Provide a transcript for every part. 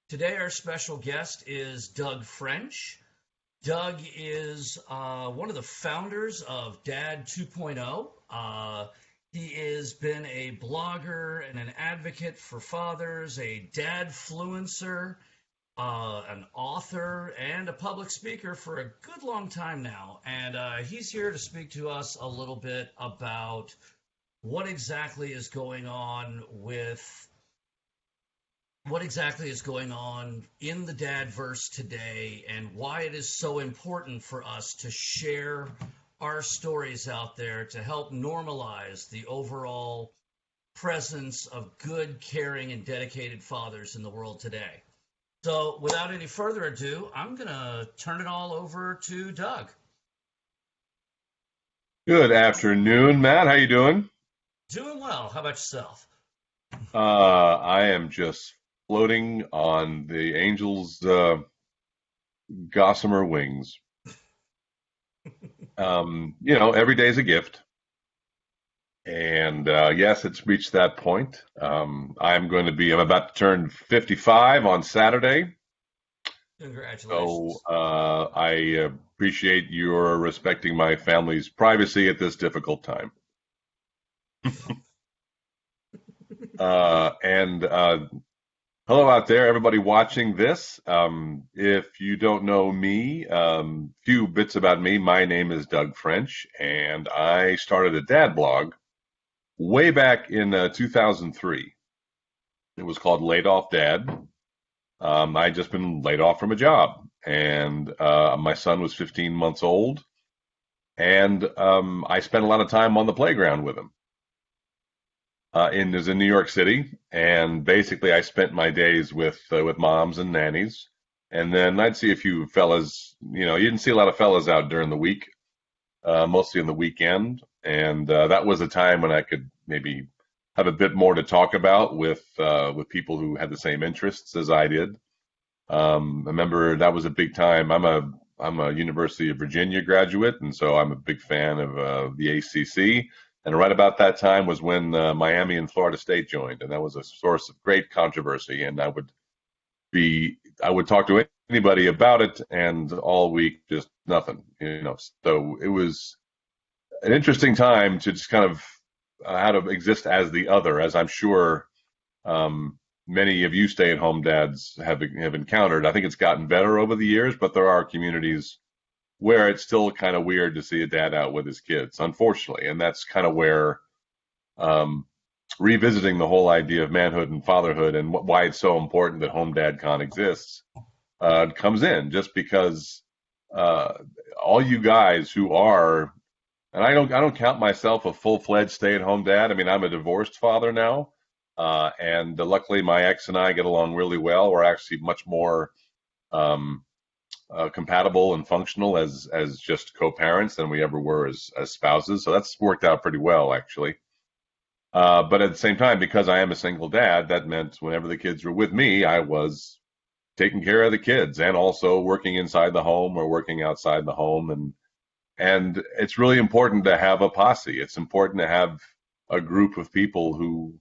Today, our special guest is Doug French. Doug is one of the founders of Dad 2.0. He has been a blogger and an advocate for fathers, a dad fluencer, an author, and a public speaker for a good long time now. And he's here to speak to us a little bit about what exactly is going on with what exactly is going on in the dadverse today and why it is so important for us to share our stories out there to help normalize the overall presence of good, caring, and dedicated fathers in the world today. So without any further ado, I'm going to turn it all over to Doug. Good afternoon, Matt. How you doing? Doing well. How about yourself? I am just floating on the angels' gossamer wings. Every day's a gift, and yes, it's reached that point. I'm about to turn 55 on Saturday, so Congratulations. I appreciate your respecting my family's privacy at this difficult time. And Hello out there, everybody watching this. If you don't know me, few bits about me. My name is Doug French, and I started a dad blog way back in 2003. It was called Laid Off Dad. I'd just been laid off from a job, and my son was 15 months old, and I spent a lot of time on the playground with him. In New York City, and basically I spent my days with moms and nannies, and then I'd see a few fellas. You didn't see a lot of fellas out during the week, mostly on the weekend, and that was a time when I could maybe have a bit more to talk about with people who had the same interests as I did. I remember that was a big time. I'm a University of Virginia graduate, and so I'm a big fan of the ACC. And right about that time was when Miami and Florida State joined, and that was a source of great controversy. And I would talk to anybody about it, and all week just nothing. So it was an interesting time to just kind of how to exist as the other, as I'm sure many of you stay-at-home dads have encountered. I think it's gotten better over the years, but there are communities where it's still kind of weird to see a dad out with his kids, unfortunately. And that's kind of where revisiting the whole idea of manhood and fatherhood and why it's so important that Home Dad Con exists comes in, just because all you guys who are, and I don't count myself a full-fledged stay-at-home dad. I mean, I'm a divorced father now, and luckily my ex and I get along really well. We're actually much more compatible and functional as just co-parents than we ever were as spouses. So that's worked out pretty well, actually. But at the same time, because I am a single dad, that meant whenever the kids were with me, I was taking care of the kids and also working inside the home or working outside the home. And it's really important to have a posse. It's important to have a group of people who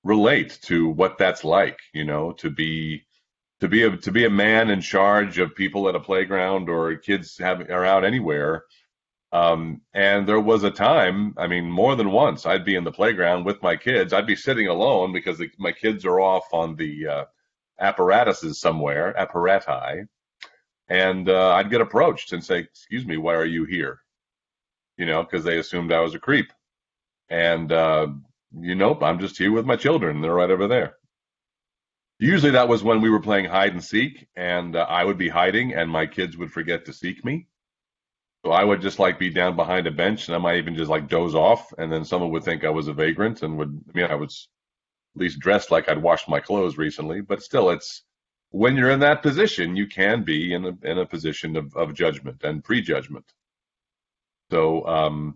relate to what that's like, to be a man in charge of people at a playground or kids are out anywhere. And there was a time, I mean, more than once, I'd be in the playground with my kids. I'd be sitting alone because my kids are off on the apparatuses somewhere, apparati, and I'd get approached and say, "Excuse me, why are you here?" Because they assumed I was a creep. And I'm just here with my children. They're right over there. Usually that was when we were playing hide and seek, and I would be hiding, and my kids would forget to seek me. So I would just be down behind a bench, and I might even just doze off, and then someone would think I was a vagrant, and I was at least dressed like I'd washed my clothes recently. But still, it's when you're in that position, you can be in a position of judgment and prejudgment. So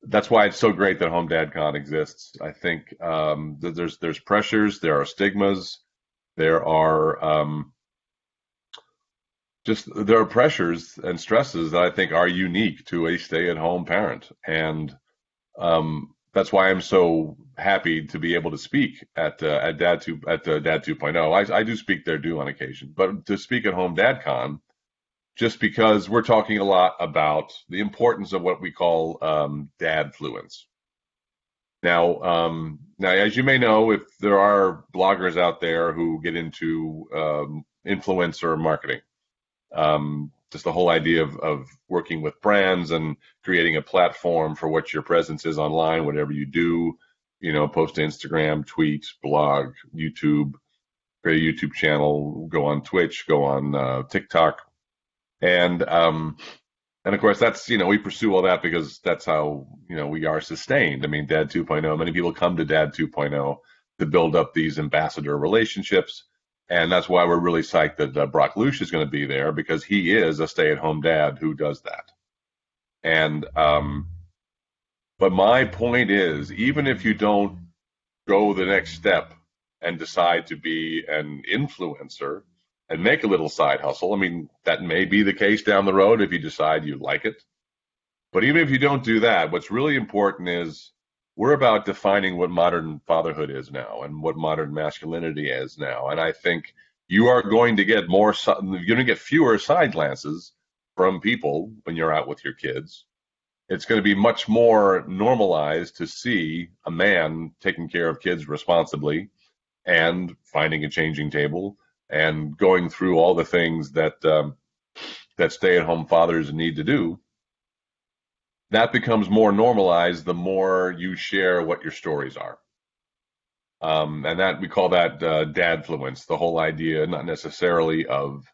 that's why it's so great that Home Dad Con exists. I think that there's pressures, there are stigmas, there are there are pressures and stresses that I think are unique to a stay-at-home parent, and that's why I'm so happy to be able to speak at Dad 2.0. I do speak there too on occasion, but to speak at Home DadCon, just because we're talking a lot about the importance of what we call dadfluence. Now, as you may know, if there are bloggers out there who get into influencer marketing, just the whole idea of working with brands and creating a platform for what your presence is online, whatever you do, post to Instagram, tweet, blog, YouTube, create a YouTube channel, go on Twitch, go on TikTok, and of course that's we pursue all that because that's how we are sustained. I mean, Dad 2.0. Many people come to Dad 2.0 to build up these ambassador relationships. And that's why we're really psyched that Brock Lush is going to be there, because he is a stay-at-home dad who does that. And but my point is, even if you don't go the next step and decide to be an influencer and make a little side hustle, I mean, that may be the case down the road if you decide you like it. But even if you don't do that, what's really important is we're about defining what modern fatherhood is now and what modern masculinity is now. And I think you are going to get fewer side glances from people when you're out with your kids. It's going to be much more normalized to see a man taking care of kids responsibly and finding a changing table and going through all the things that stay-at-home fathers need to do. That becomes more normalized the more you share what your stories are. And that we call that dadfluence, the whole idea, not necessarily of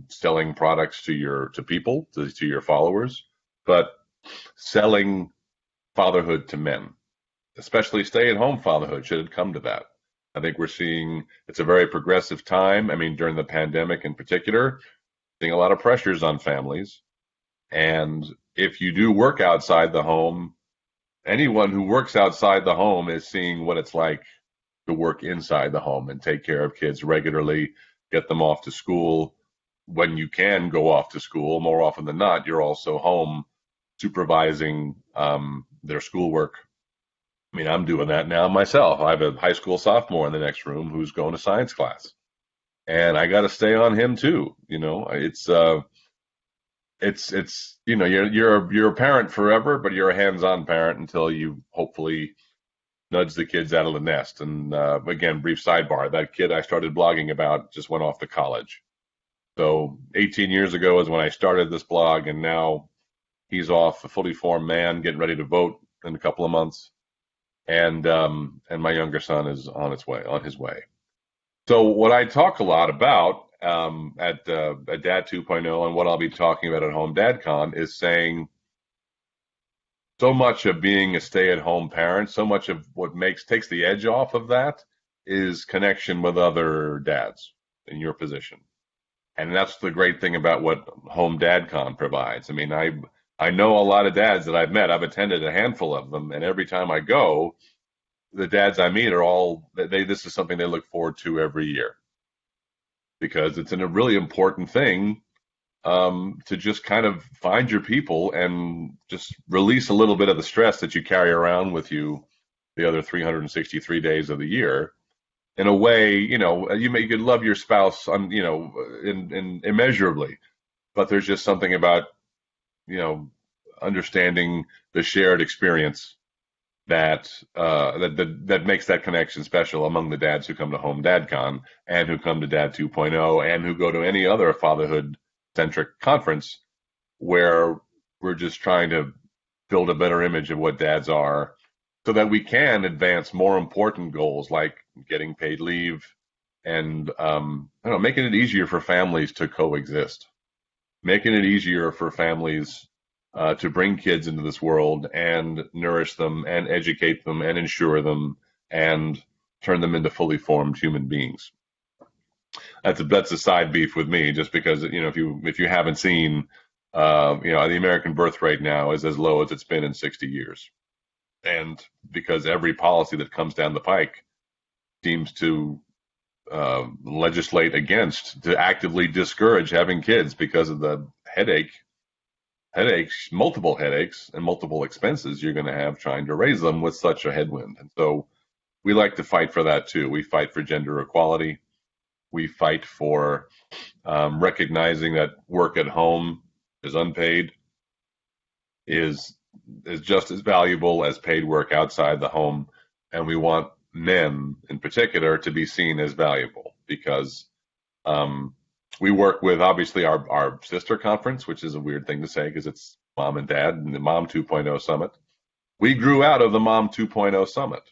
selling products to your followers, but selling fatherhood to men, especially stay-at-home fatherhood, should it come to that. I think we're seeing it's a very progressive time. I mean, during the pandemic in particular, seeing a lot of pressures on families. And if you do work outside the home, anyone who works outside the home is seeing what it's like to work inside the home and take care of kids regularly, get them off to school. When you can go off to school, more often than not, you're also home supervising their schoolwork. I mean, I'm doing that now myself. I have a high school sophomore in the next room who's going to science class, and I got to stay on him too. It's you're a parent forever, but you're a hands-on parent until you hopefully nudge the kids out of the nest. And again, brief sidebar: that kid I started blogging about just went off to college. So 18 years ago is when I started this blog, and now he's off, a fully formed man, getting ready to vote in a couple of months, and my younger son is on his way. So what I talk a lot about at Dad 2.0 and what I'll be talking about at Home DadCon is saying so much of being a stay-at-home parent, so much of what takes the edge off of that is connection with other dads in your position. And that's the great thing about what Home DadCon provides. I mean, I know a lot of dads that I've met. I've attended a handful of them, and every time I go, the dads I meet are this is something they look forward to every year, because it's a really important thing to just kind of find your people and just release a little bit of the stress that you carry around with you the other 363 days of the year. In a way, you could love your spouse in immeasurably, but there's just something about understanding the shared experience that makes that connection special among the dads who come to Home DadCon and who come to Dad 2.0 and who go to any other fatherhood-centric conference where we're just trying to build a better image of what dads are so that we can advance more important goals like getting paid leave and making it easier for families to coexist, making it easier for families to bring kids into this world and nourish them and educate them and insure them and turn them into fully formed human beings. That's a side beef with me, just because if you haven't seen, the American birth rate now is as low as it's been in 60 years, and because every policy that comes down the pike seems to legislate to actively discourage having kids because of the headache headaches, multiple headaches, and multiple expenses you're going to have trying to raise them with such a headwind. And so we like to fight for that too. We fight for gender equality. We fight for recognizing that work at home is unpaid, is just as valuable as paid work outside the home, and we want men in particular to be seen as valuable because um, we work with obviously our sister conference, which is a weird thing to say because it's mom and dad and the Mom 2.0 Summit. We grew out of the Mom 2.0 Summit.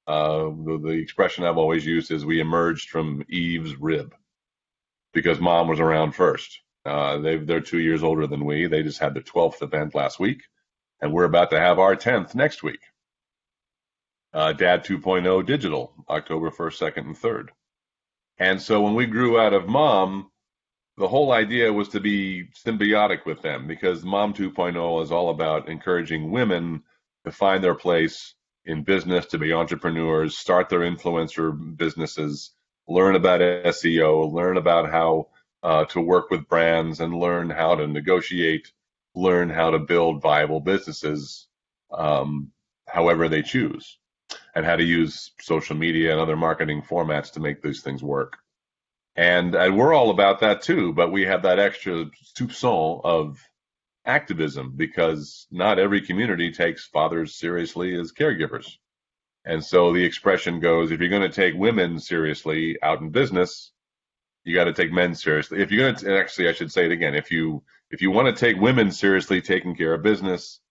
The expression I've always used is we emerged from Eve's rib because mom was around first. They're 2 years older than we. They just had their 12th event last week, and we're about to have our 10th next week. Dad 2.0 Digital, October 1st, 2nd, and 3rd. And so when we grew out of mom, the whole idea was to be symbiotic with them because Mom 2.0 is all about encouraging women to find their place in business, to be entrepreneurs, start their influencer businesses, learn about SEO, learn about how to work with brands, and learn how to negotiate, learn how to build viable businesses however they choose, and how to use social media and other marketing formats to make these things work. And we're all about that too, but we have that extra soupçon of activism because not every community takes fathers seriously as caregivers. And so the expression goes, if you're going to take women seriously out in business, you got to take men seriously. If you're going to, actually, I should say it again. If you want to take women seriously taking care of business,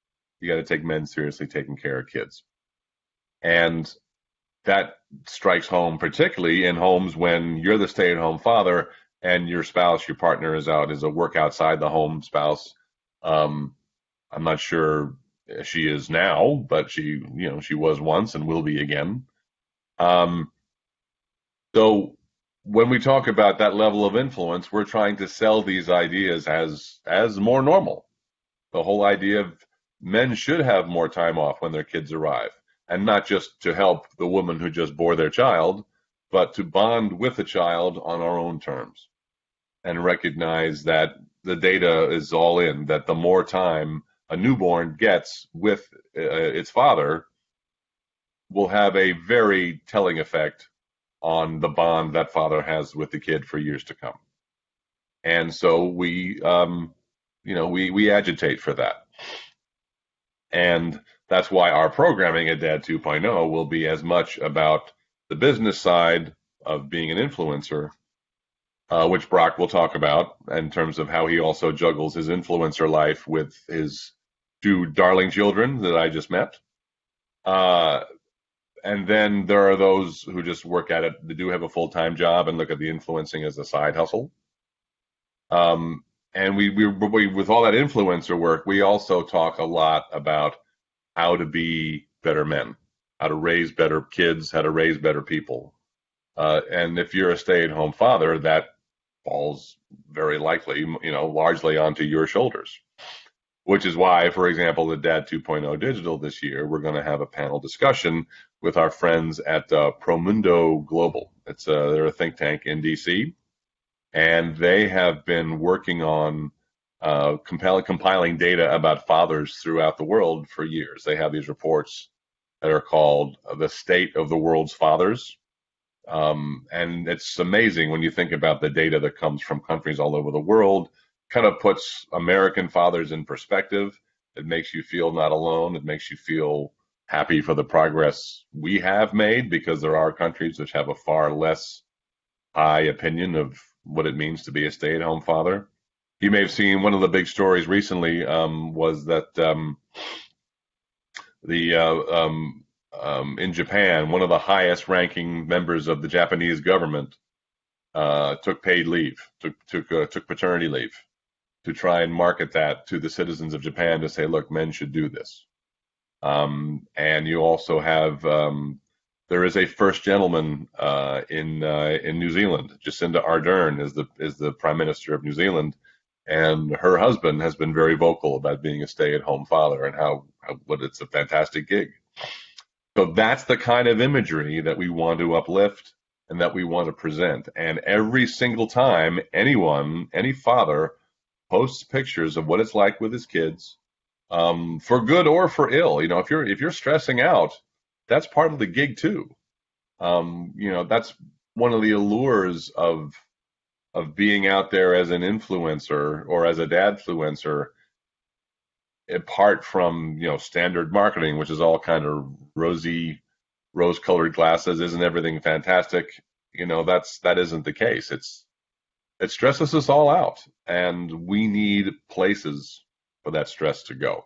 you got to take men seriously taking care of kids. And that strikes home particularly in homes when you're the stay-at-home father and your spouse, your partner is out as a work outside the home spouse. I'm not sure she is now, but she was once and will be again. So when we talk about that level of influence, we're trying to sell these ideas as more normal. The whole idea of men should have more time off when their kids arrive, and not just to help the woman who just bore their child, but to bond with the child on our own terms and recognize that the data is all in, that the more time a newborn gets with its father will have a very telling effect on the bond that father has with the kid for years to come. And so we agitate for that. And that's why our programming at Dad 2.0 will be as much about the business side of being an influencer, which Brock will talk about in terms of how he also juggles his influencer life with his two darling children that I just met. And then there are those who just work at it, that do have a full-time job and look at the influencing as a side hustle. And we with all that influencer work, we also talk a lot about how to be better men, how to raise better kids, how to raise better people. And if you're a stay-at-home father, that falls very likely, largely onto your shoulders. Which is why, for example, the Dad 2.0 Digital this year, we're going to have a panel discussion with our friends at Promundo Global. They're a think tank in DC, and they have been working on compiling data about fathers throughout the world for years. They have these reports that are called The State of the World's Fathers. And it's amazing when you think about the data that comes from countries all over the world. Kind of puts American fathers in perspective. It makes you feel not alone. It makes you feel happy for the progress we have made, because there are countries which have a far less high opinion of what it means to be a stay-at-home father. You may have seen one of the big stories recently was that in Japan, one of the highest ranking members of the Japanese government took paid leave, took paternity leave, to try and market that to the citizens of Japan to say, look, men should do this. And you also have, there is a first gentleman in New Zealand. Jacinda Ardern is the Prime Minister of New Zealand, and her husband has been very vocal about being a stay-at-home father and how it's a fantastic gig. So that's the kind of imagery that we want to uplift and that we want to present. And every single time any father posts pictures of what it's like with his kids, for good or for ill. If you're stressing out, that's part of the gig too. That's one of the allures of being out there as an influencer or as a dadfluencer, apart from standard marketing, which is all kind of rose-colored glasses. Isn't everything fantastic? That isn't the case. It stresses us all out, and we need places for that stress to go.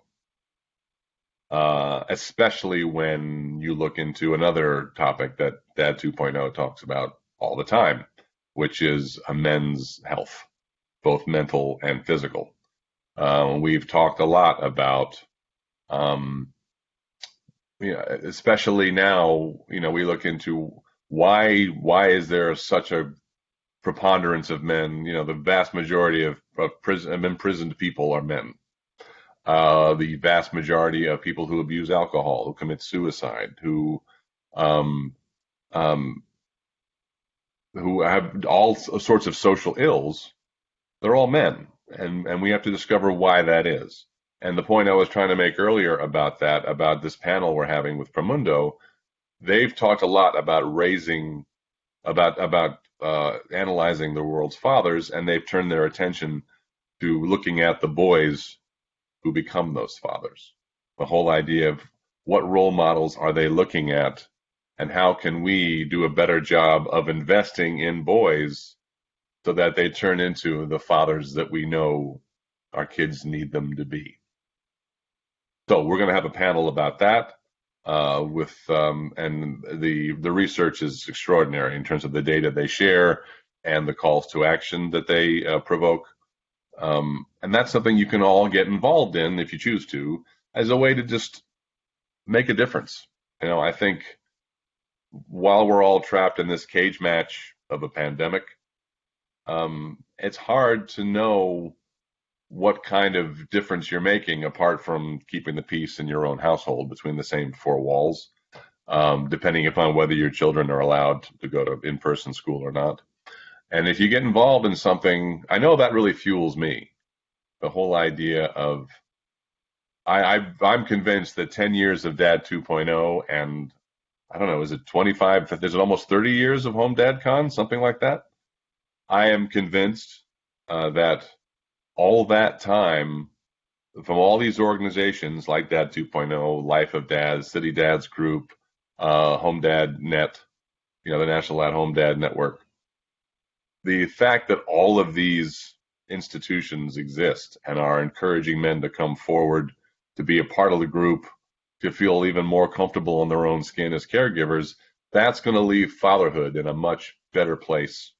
Especially when you look into another topic that Dad 2.0 talks about all the time, which is a men's health, both mental and physical. We've talked a lot about, especially now, we look into why is there such a preponderance of men? The vast majority of imprisoned people are men. The vast majority of people who abuse alcohol, who commit suicide, who have all sorts of social ills, they're all men, and we have to discover why that is. And the point I was trying to make earlier about that, about this panel we're having with Promundo, they've talked a lot about analyzing the world's fathers, and they've turned their attention to looking at the boys who become those fathers. The whole idea of what role models are they looking at, and how can we do a better job of investing in boys so that they turn into the fathers that we know our kids need them to be. So we're going to have a panel about that and the research is extraordinary in terms of the data they share and the calls to action that they provoke. And that's something you can all get involved in if you choose to, as a way to just make a difference. I think while we're all trapped in this cage match of a pandemic, it's hard to know what kind of difference you're making apart from keeping the peace in your own household between the same four walls, depending upon whether your children are allowed to go to in-person school or not. And if you get involved in something, I know that really fuels me. The whole idea of, I'm convinced that 10 years of Dad 2.0 and I don't know, is it 25, is it almost 30 years of Home Dad Con, something like that? I am convinced that all that time from all these organizations like Dad 2.0, Life of Dads, City Dads Group, Home Dad Net, the National at Home Dad Network, the fact that all of these institutions exist and are encouraging men to come forward, to be a part of the group, to feel even more comfortable in their own skin as caregivers, that's going to leave fatherhood in a much better place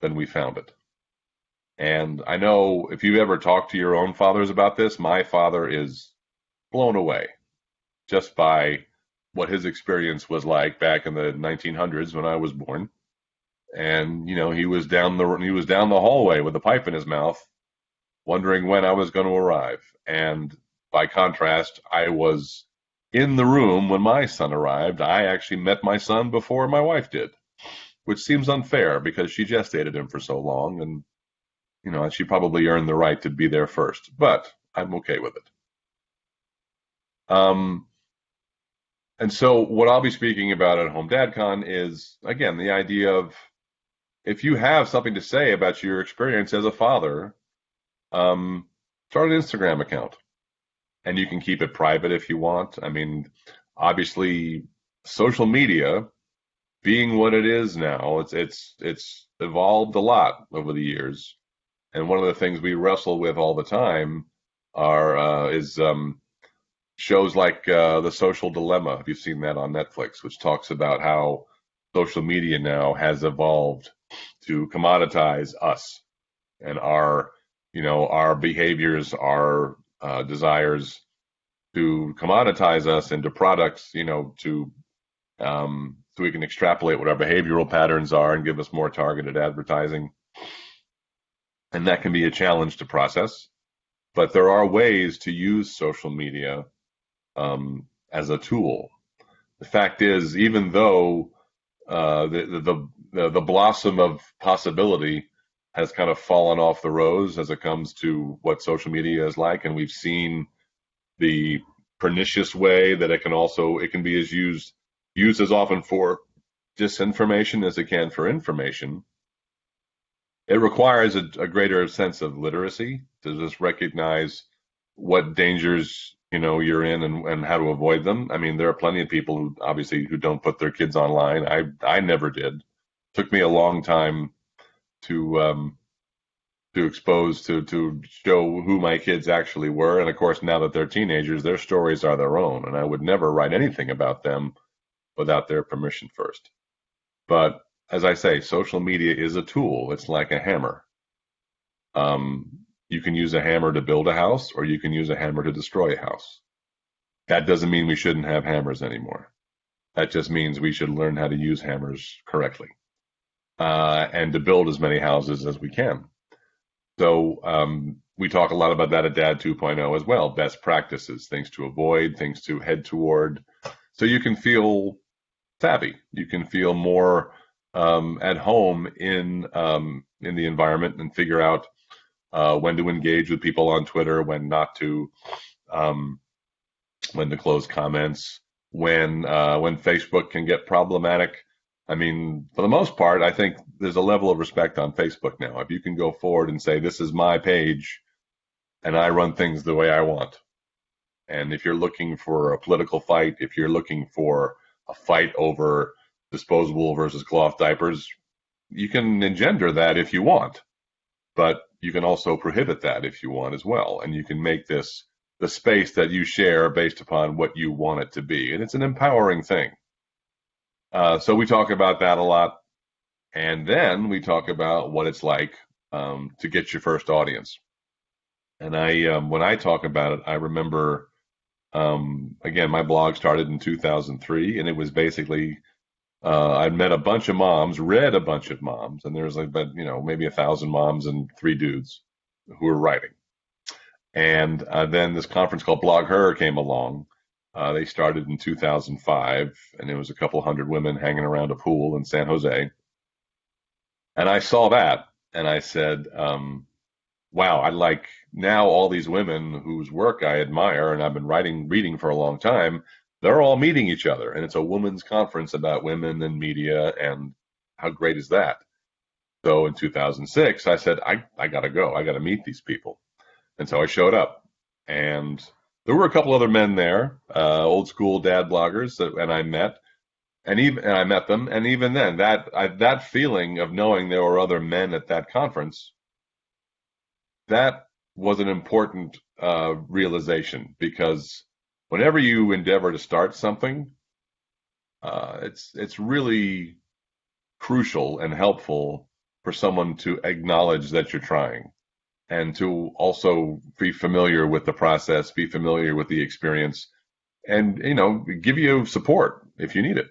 than we found it. And I know if you ever talk to your own fathers about this, my father is blown away just by what his experience was like back in the 1900s when I was born. And he was down the hallway with a pipe in his mouth, wondering when I was going to arrive. And by contrast, I was in the room when my son arrived. I actually met my son before my wife did, which seems unfair because she gestated him for so long, and she probably earned the right to be there first. But I'm okay with it. And so what I'll be speaking about at Home Dad Con is, again, the idea of, if you have something to say about your experience as a father, start an Instagram account. And you can keep it private if you want. I mean, obviously, social media, being what it is now, it's evolved a lot over the years. And one of the things we wrestle with all the time is shows like The Social Dilemma. If you've seen that on Netflix, which talks about how social media now has evolved to commoditize us and our behaviors, our desires, to commoditize us into products, so we can extrapolate what our behavioral patterns are and give us more targeted advertising. And that can be a challenge to process. But there are ways to use social media as a tool. The fact is, even though the blossom of possibility has kind of fallen off the rose as it comes to what social media is like, and we've seen the pernicious way that it can be used as often for disinformation as it can for information. It requires a greater sense of literacy to just recognize what dangers you're in and how to avoid them. I mean, there are plenty of people who obviously who don't put their kids online. I never did. Took me a long time to expose to show who my kids actually were. And of course, now that they're teenagers, their stories are their own, and I would never write anything about them without their permission first. But as I say, social media is a tool. It's like a hammer. You can use a hammer to build a house, or you can use a hammer to destroy a house. That doesn't mean we shouldn't have hammers anymore. That just means we should learn how to use hammers correctly, and to build as many houses as we can. So we talk a lot about that at Dad 2.0 as well. Best practices, things to avoid, things to head toward, so you can feel savvy. You can feel more at home in the environment and figure out when to engage with people on Twitter, when not to, when to close comments, when Facebook can get problematic. I mean, for the most part, I think there's a level of respect on Facebook now. If you can go forward and say, this is my page and I run things the way I want. And if you're looking for a political fight, if you're looking for a fight over disposable versus cloth diapers, you can engender that if you want, but you can also prohibit that if you want as well. And you can make this the space that you share based upon what you want it to be. And it's an empowering thing. So we talk about that a lot. And then we talk about what it's like to get your first audience. And when I talk about it, I remember, again, my blog started in 2003, and it was basically, I'd met a bunch of moms, read a bunch of moms, and there's like, maybe 1,000 moms and 3 dudes who were writing. And then this conference called BlogHer came along. They started in 2005, and it was a couple hundred women hanging around a pool in San Jose. And I saw that, and I said, wow, I like now all these women whose work I admire, and I've been reading for a long time. They're all meeting each other, and it's a women's conference about women and media, and how great is that? So in 2006, I said, I got to go. I got to meet these people. And so I showed up, and there were a couple other men there, old school dad bloggers, and I met. And I met them, and even then, that feeling of knowing there were other men at that conference, that was an important realization, because whenever you endeavor to start something, it's really crucial and helpful for someone to acknowledge that you're trying, and to also be familiar with the process, be familiar with the experience, and give you support if you need it.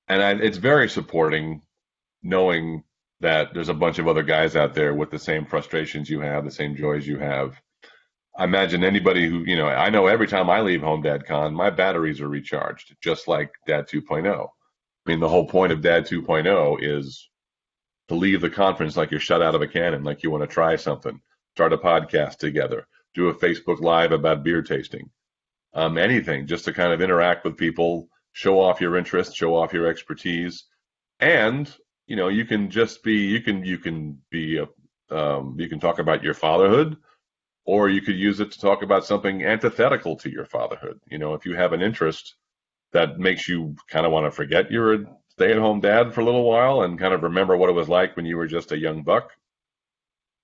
And it's very supporting knowing that there's a bunch of other guys out there with the same frustrations you have, the same joys you have. I imagine anybody who, I know every time I leave Home Dad Con, my batteries are recharged, just like Dad 2.0. I mean, the whole point of Dad 2.0 is to leave the conference like you're shut out of a cannon, like you want to try something, start a podcast together, do a Facebook Live about beer tasting, anything, just to kind of interact with people, show off your interest, show off your expertise, and you can just be you can talk about your fatherhood, or you could use it to talk about something antithetical to your fatherhood. If you have an interest that makes you kind of want to forget you're a stay-at-home dad for a little while and kind of remember what it was like when you were just a young buck,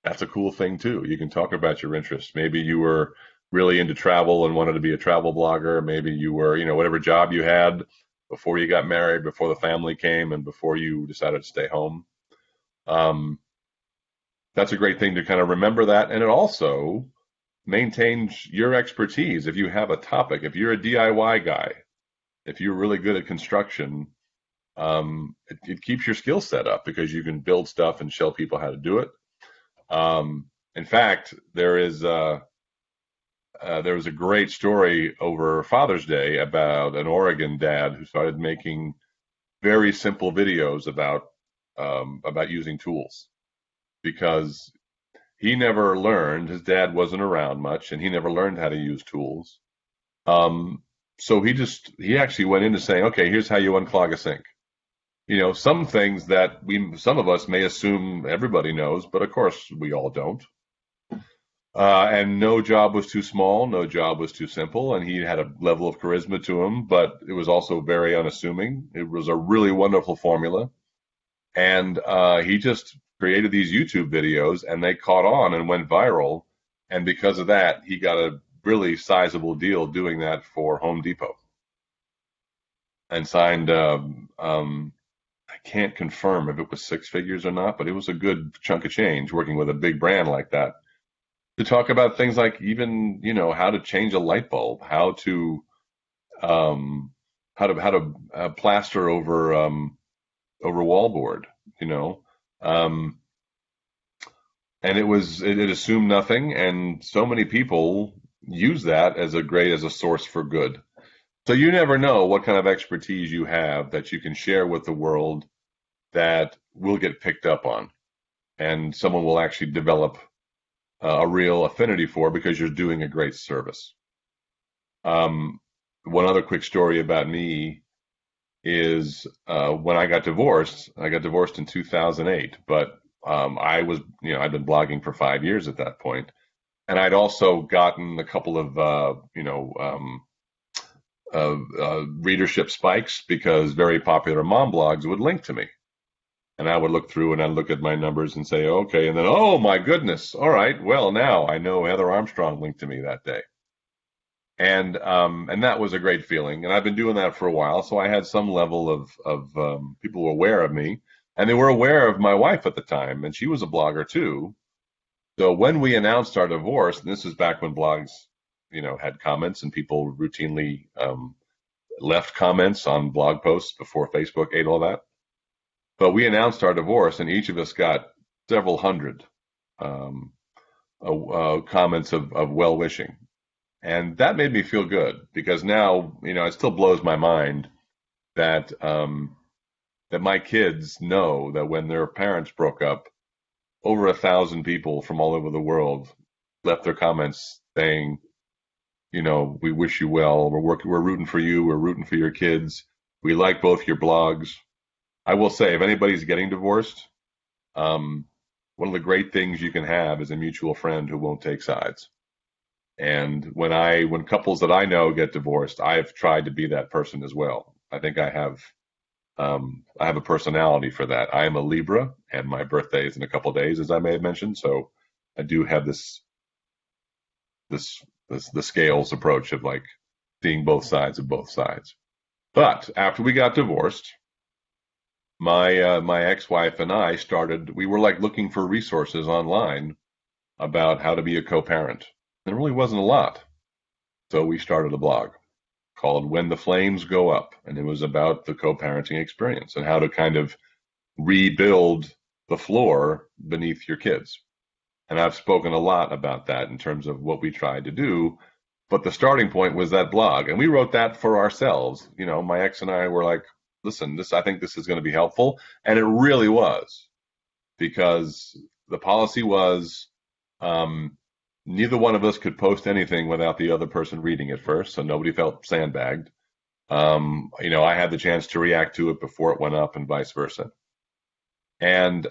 that's a cool thing too. You can talk about your interests. Maybe you were really into travel and wanted to be a travel blogger. Maybe you were, whatever job you had before you got married, before the family came, and before you decided to stay home. That's a great thing to kind of remember that. And it also maintains your expertise. If you have a topic, if you're a DIY guy, if you're really good at construction, it keeps your skill set up, because you can build stuff and show people how to do it. In fact, there was a great story over Father's Day about an Oregon dad who started making very simple videos about using tools. because he never learned. His dad wasn't around much, and he never learned how to use tools. Um, so he actually went into saying, okay, here's how you unclog a sink. Some things that some of us may assume everybody knows, but of course we all don't. And no job was too small, no job was too simple, and he had a level of charisma to him, but it was also very unassuming. It was a really wonderful formula. And he just created these YouTube videos, and they caught on and went viral. And because of that, he got a really sizable deal doing that for Home Depot and signed. I can't confirm if it was six figures or not, but it was a good chunk of change working with a big brand like that to talk about things like even how to change a light bulb, um, how to plaster over wallboard, you know. Um, and it assumed nothing, and so many people use that as a source for good. So you never know what kind of expertise you have that you can share with the world that will get picked up on, and someone will actually develop a real affinity for because you're doing a great service. One other quick story about me is when I got divorced. I got divorced in 2008, but I'd been blogging for 5 years at that point, and I'd also gotten a couple of readership spikes because very popular mom blogs would link to me. And I would look through and I'd look at my numbers and say, okay. And then, oh my goodness. All right. Well, now I know Heather Armstrong linked to me that day. And that was a great feeling. And I've been doing that for a while. So I had some level of people were aware of me, and they were aware of my wife at the time. And she was a blogger too. So when we announced our divorce, and this is back when blogs, had comments and people routinely left comments on blog posts before Facebook ate all that. But we announced our divorce, and each of us got several hundred comments of well wishing, and that made me feel good because now it still blows my mind that that my kids know that when their parents broke up, over 1,000 people from all over the world left their comments saying, we wish you well, we're rooting for you, we're rooting for your kids, we like both your blogs. I will say, if anybody's getting divorced, one of the great things you can have is a mutual friend who won't take sides. And when couples that I know get divorced, I've tried to be that person as well. I think I have a personality for that. I am a Libra, and my birthday is in a couple of days, as I may have mentioned. So I do have the scales approach of like seeing both sides of both sides. But after we got divorced, my ex-wife and I we were like looking for resources online about how to be a co-parent. There really wasn't a lot. So we started a blog called When the Flames Go Up, and it was about the co-parenting experience and how to kind of rebuild the floor beneath your kids. And I've spoken a lot about that in terms of what we tried to do, but the starting point was that blog, and we wrote that for ourselves. My ex and I were like, listen, I think this is going to be helpful. And it really was, because the policy was neither one of us could post anything without the other person reading it first. So nobody felt sandbagged. I had the chance to react to it before it went up and vice versa. And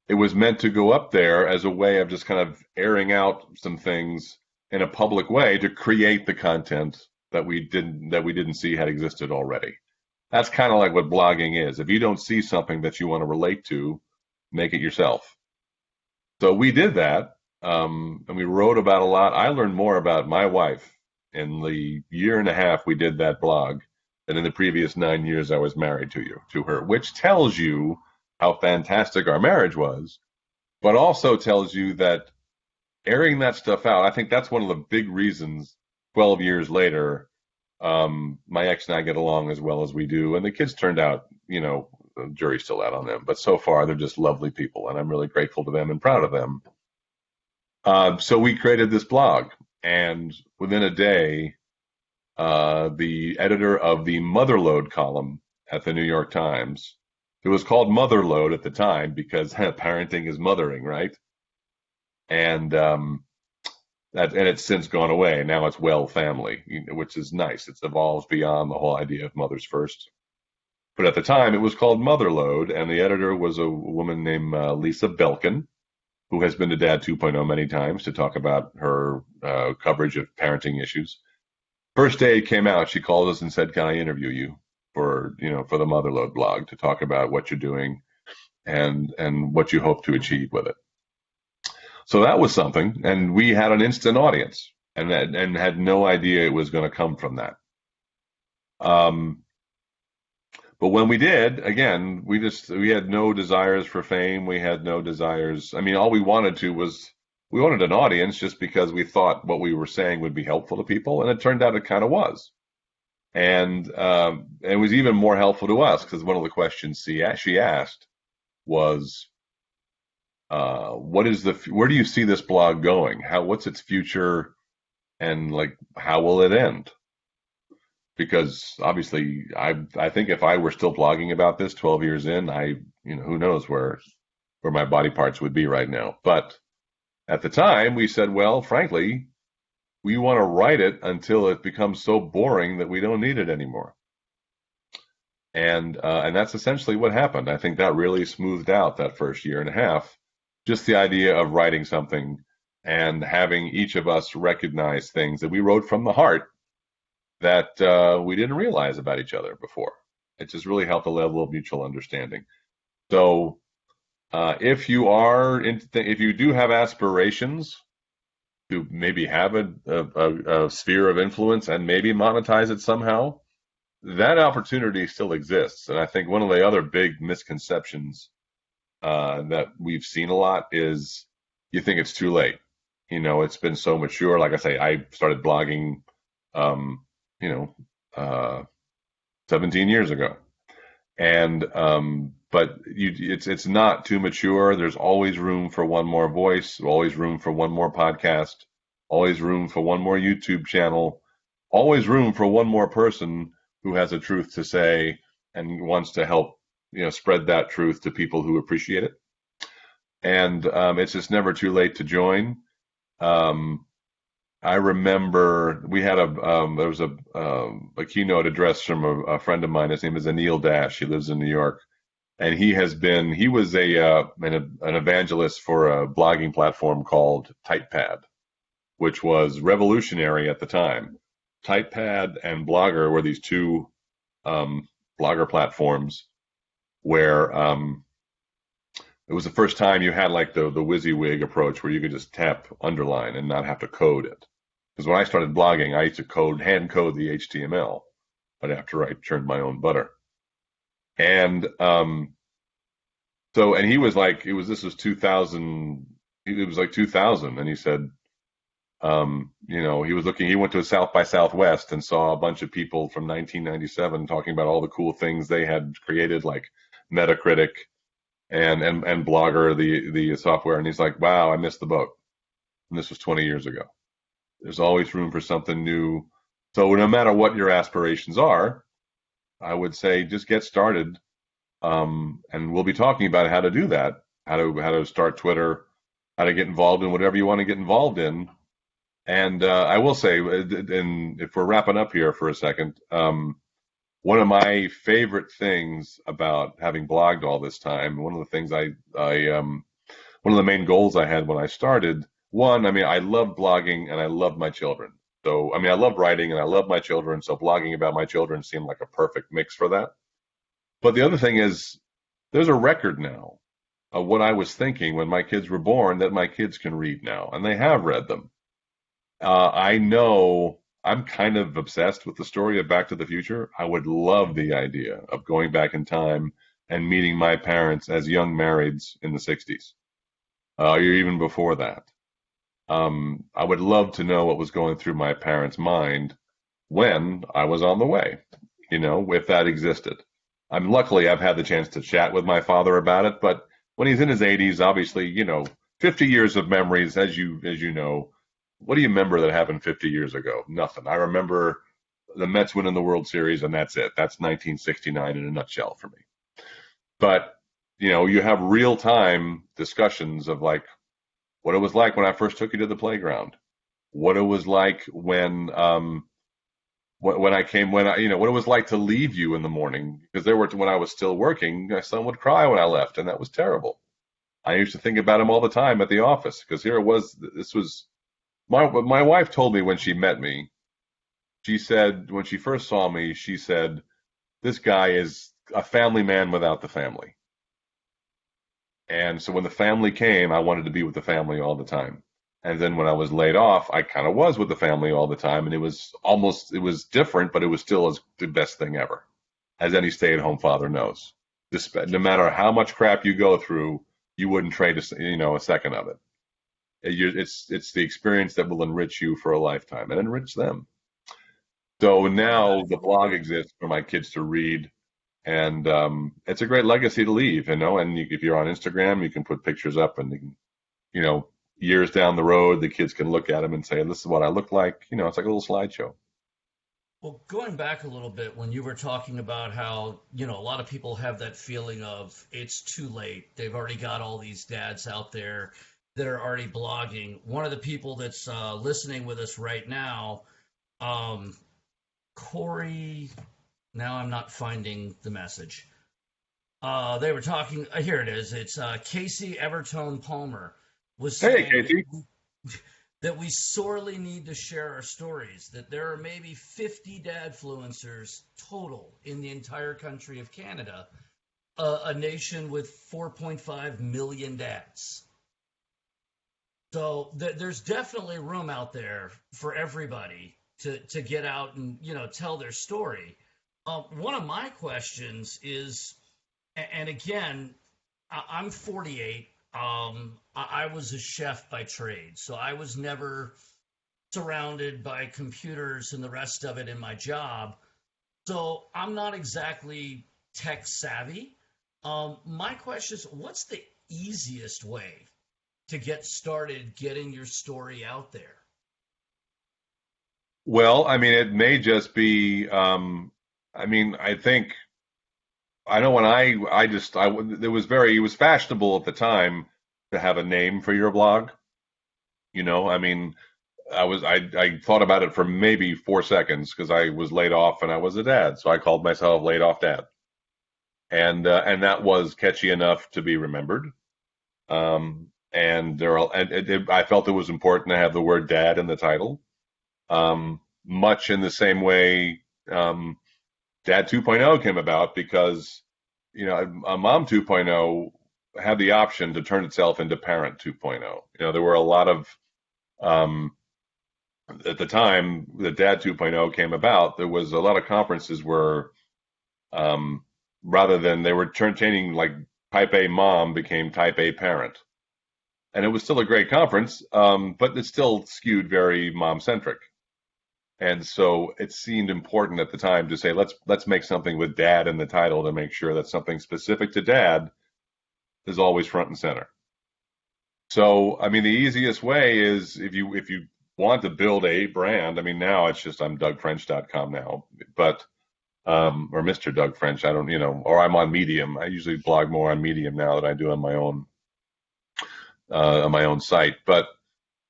it was meant to go up there as a way of just kind of airing out some things in a public way to create the content that we didn't see had existed already. That's kind of like what blogging is. If you don't see something that you want to relate to, make it yourself. So we did that, and we wrote about a lot. I learned more about my wife in the year and a half we did that blog than in the previous 9 years I was married to her, which tells you how fantastic our marriage was, but also tells you that airing that stuff out, I think that's one of the big reasons 12 years later, my ex and I get along as well as we do. And the kids turned out, the jury's still out on them, but so far they're just lovely people, and I'm really grateful to them and proud of them. So we created this blog, and within a day, the editor of the Motherlode column at the New York Times It was called Motherload at the time because parenting is mothering, right? And and it's since gone away. Now it's Well Family, which is nice. It's evolved beyond the whole idea of mothers first. But at the time, it was called Motherload, and the editor was a woman named Lisa Belkin, who has been to Dad 2.0 many times to talk about her coverage of parenting issues. First day it came out, she called us and said, "Can I interview you for for the Motherload blog to talk about what you're doing and what you hope to achieve with it?" So that was something, and we had an instant audience, and had no idea it was going to come from that. Um, but when we did, again, we had no desires for fame. We had no desires. I mean, all we wanted to was we wanted an audience just because we thought what we were saying would be helpful to people, and it turned out it kind of was. And it was even more helpful to us because one of the questions she asked was, where do you see this blog going? What's its future, and like how will it end? Because obviously, I think if I were still blogging about this 12 years in, who knows where my body parts would be right now. But at the time, we said, well, frankly, we want to write it until it becomes so boring that we don't need it anymore. And that's essentially what happened. I think that really smoothed out that first year and a half. Just the idea of writing something and having each of us recognize things that we wrote from the heart that we didn't realize about each other before. It just really helped a level of mutual understanding. So if you do have aspirations to maybe have a sphere of influence and maybe monetize it somehow, that opportunity still exists. And I think one of the other big misconceptions that we've seen a lot is you think it's too late. It's been so mature. Like I say, I started blogging, um, you know, uh, 17 years ago. And but it's not too mature. There's always room for one more voice, always room for one more podcast, always room for one more YouTube channel, always room for one more person who has a truth to say and wants to help spread that truth to people who appreciate it. And it's just never too late to join. I remember we had there was a keynote address from a friend of mine. His name is Anil Dash. He lives in New York, and he was an evangelist for a blogging platform called Typepad, which was revolutionary at the time. Typepad and Blogger were these two blogger platforms where it was the first time you had like the WYSIWYG approach where you could just tap underline and not have to code it. Because when I started blogging, I used to hand code the HTML, but after I churned my own butter. And and he was like, this was 2000, it was like 2000, and he said, he went to South by Southwest and saw a bunch of people from 1997 talking about all the cool things they had created, like Metacritic and Blogger, the software. And he's like, wow, I missed the boat. And this was 20 years ago. There's always room for something new. So no matter what your aspirations are, I would say just get started. And we'll be talking about how to do that, how to start Twitter, how to get involved in whatever you want to get involved in. And I will say, and if we're wrapping up here for a second, one of my favorite things about having blogged all this time, one of the things one of the main goals I had when I started, I love blogging and I love my children. So, I love writing and I love my children. So blogging about my children seemed like a perfect mix for that. But the other thing is there's a record now of what I was thinking when my kids were born that my kids can read now, and they have read them. I know I'm kind of obsessed with the story of Back to the Future. I would love the idea of going back in time and meeting my parents as young marrieds in the 60s, or even before that. I would love to know what was going through my parents' mind when I was on the way, if that existed. Luckily, I've had the chance to chat with my father about it, but when he's in his 80s, obviously, 50 years of memories, as you know. What do you remember that happened 50 years ago? Nothing. I remember the Mets winning the World Series, and that's it. That's 1969 in a nutshell for me. But, you have real time discussions of like what it was like when I first took you to the playground, what it was like when I came, what it was like to leave you in the morning, because when I was still working, my son would cry when I left, and that was terrible. I used to think about him all the time at the office, because here it was, this was my wife told me when she met me, she said, when she first saw me, she said, this guy is a family man without the family. And so when the family came, I wanted to be with the family all the time. And then when I was laid off, I kind of was with the family all the time. And it was different, but it was still the best thing ever, as any stay-at-home father knows. No matter how much crap you go through, you wouldn't trade a second of it. It's the experience that will enrich you for a lifetime and enrich them. So now the blog exists for my kids to read, and it's a great legacy to leave, And if you're on Instagram, you can put pictures up, and you know, years down the road, the kids can look at them and say, "This is what I look like." It's like a little slideshow. Well, going back a little bit, when you were talking about how, a lot of people have that feeling of it's too late. They've already got all these dads out there that are already blogging. One of the people that's listening with us right now, um, Corey, now I'm not finding the message. They were talking, here it is. It's Casey Evertone Palmer was Hey, saying Casey. that we sorely need to share our stories, that there are maybe 50 dadfluencers total in the entire country of Canada, a nation with 4.5 million dads. So there's definitely room out there for everybody to get out and, tell their story. One of my questions is, and again, I'm 48. I was a chef by trade, so I was never surrounded by computers and the rest of it in my job. So I'm not exactly tech savvy. My question is, what's the easiest way to get started getting your story out there? Well, I mean, it may just be. I think I know when I just I it was fashionable at the time to have a name for your blog. I mean, I thought about it for maybe 4 seconds because I was laid off and I was a dad, so I called myself Laid Off Dad, and that was catchy enough to be remembered. And I felt it was important to have the word dad in the title, much in the same way Dad 2.0 came about because a Mom 2.0 had the option to turn itself into Parent 2.0. There were a lot of at the time that Dad 2.0 came about, there was a lot of conferences where rather than they were changing, like Type A Mom became Type A Parent, and it was still a great conference, but it still skewed very mom centric. And so it seemed important at the time to say, let's make something with dad in the title to make sure that something specific to dad is always front and center. So, I mean, the easiest way is if you want to build a brand, I mean, now it's just I'm DougFrench.com now, but or Mr. Doug French, I don't, or I'm on Medium. I usually blog more on Medium now than I do on my own site. But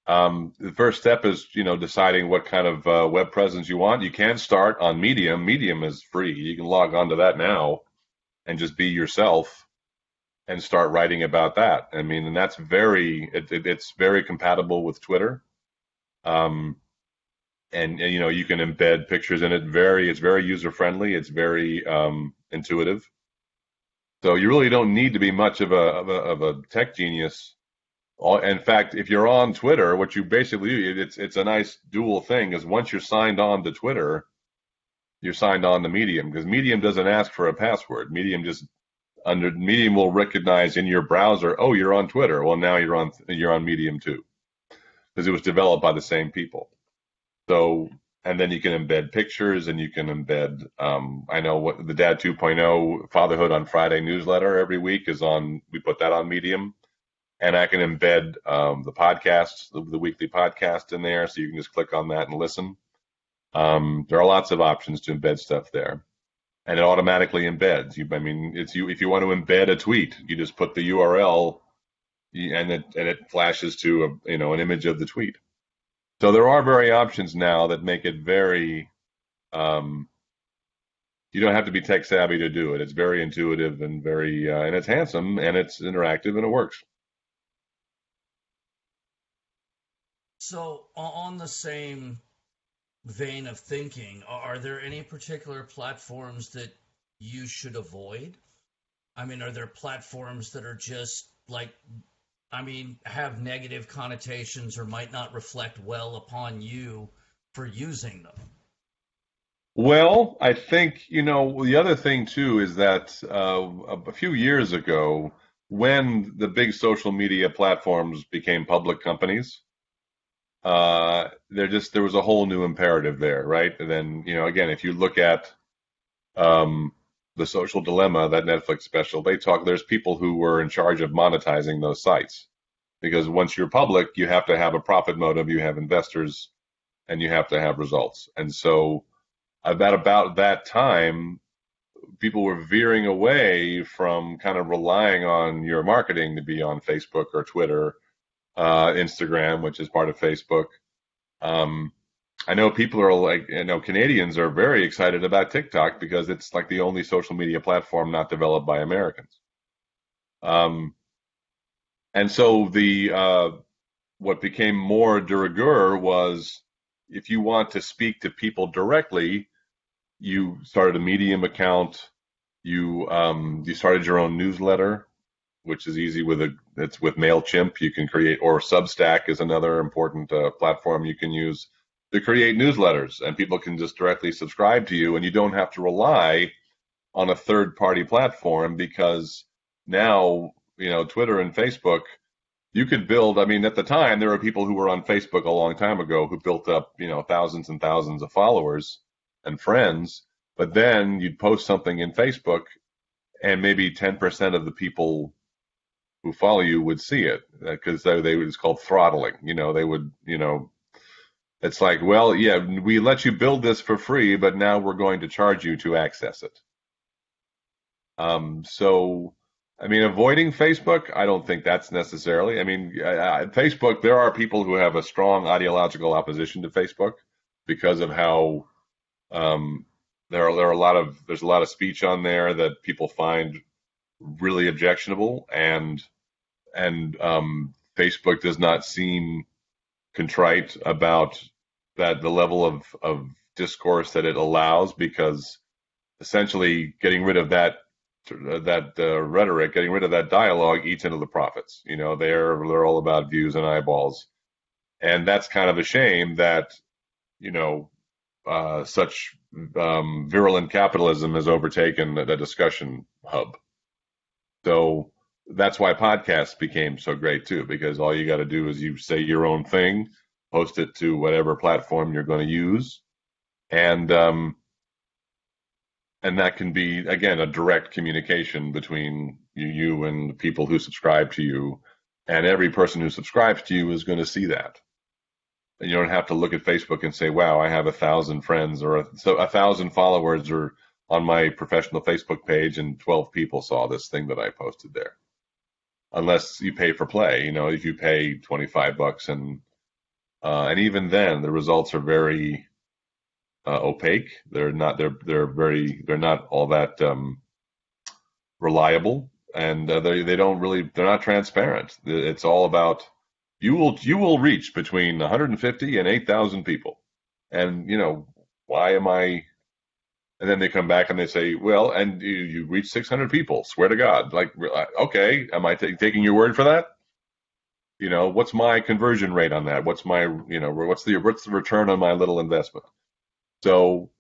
the first step is, deciding what kind of web presence you want. You can start on Medium. Medium is free. You can log onto that now and just be yourself and start writing about that. I mean, and that's it's very compatible with Twitter. And you can embed pictures in it. It's very user friendly. It's very intuitive. So you really don't need to be much of a tech genius. In fact, if you're on Twitter, what you basically do, it's a nice dual thing, is once you're signed on to Twitter, you're signed on to Medium, because Medium doesn't ask for a password. Medium will recognize in your browser, oh, you're on Twitter. Well, now you're on Medium too, because it was developed by the same people. So, and then you can embed pictures, and you can embed. I know what the Dad 2.0 Fatherhood on Friday newsletter every week is on. We put that on Medium. And I can embed the podcasts, the weekly podcast in there, so you can just click on that and listen. There are lots of options to embed stuff there. and it automatically embeds. I mean, it's you if you want to embed a tweet, you just put the URL and it flashes to an image of the tweet. So there are very options now that make it very um, you don't have to be tech savvy to do it. It's very intuitive and very and it's handsome and it's interactive and it works. So, on the same vein of thinking, are there any particular platforms that you should avoid? I mean, are there platforms that are just like, I mean, have negative connotations or might not reflect well upon you for using them? Well, I think, the other thing too is that a few years ago, when the big social media platforms became public companies, there was a whole new imperative there, right? And then, again, if you look at um, the Social Dilemma, that Netflix special, there's people who were in charge of monetizing those sites because once you're public, you have to have a profit motive, you have investors, and you have to have results. And so, about that time, people were veering away from kind of relying on your marketing to be on Facebook or Twitter, Instagram, which is part of Facebook. Um, I know people are like, Canadians are very excited about TikTok because it's like the only social media platform not developed by Americans. Um, and so what became more de rigueur was if you want to speak to people directly, you started a Medium account. You started your own newsletter, which is easy it's with Mailchimp. You can create, or Substack is another important platform you can use to create newsletters, and people can just directly subscribe to you, and you don't have to rely on a third party platform because now Twitter and Facebook. You could build, I mean, at the time, there were people who were on Facebook a long time ago who built up, thousands and thousands of followers and friends. But then you'd post something in Facebook and maybe 10% of the people who follow you would see it because it's called throttling. They would, it's like, well, yeah, we let you build this for free, but now we're going to charge you to access it. So, I mean, avoiding Facebook, I don't think that's necessarily. I mean, Facebook, there are people who have a strong ideological opposition to Facebook because of how um, there's a lot of speech on there that people find really objectionable, and Facebook does not seem contrite about the level of discourse that it allows because essentially getting rid of that rhetoric, getting rid of that dialogue eats into the profits. They're all about views and eyeballs, and that's kind of a shame that such virulent capitalism has overtaken the discussion hub. So that's why podcasts became so great too, because all you got to do is you say your own thing, post it to whatever platform you're going to use, and that can be again a direct communication between you and the people who subscribe to you, and every person who subscribes to you is going to see that. And you don't have to look at Facebook and say, "Wow, I have 1,000 friends or 1,000 followers," or on my professional Facebook page, and 12 people saw this thing that I posted there. Unless you pay for play, if you pay $25 and even then the results are very opaque. They're not. They're not all that reliable, and they don't really. They're not transparent. It's all about you will reach between 150 and 8,000 people, and why am I? And then they come back and they say, well, and you reach 600 people. Swear to God, like, okay, am I taking your word for that? What's my conversion rate on that? What's the return on my little investment? So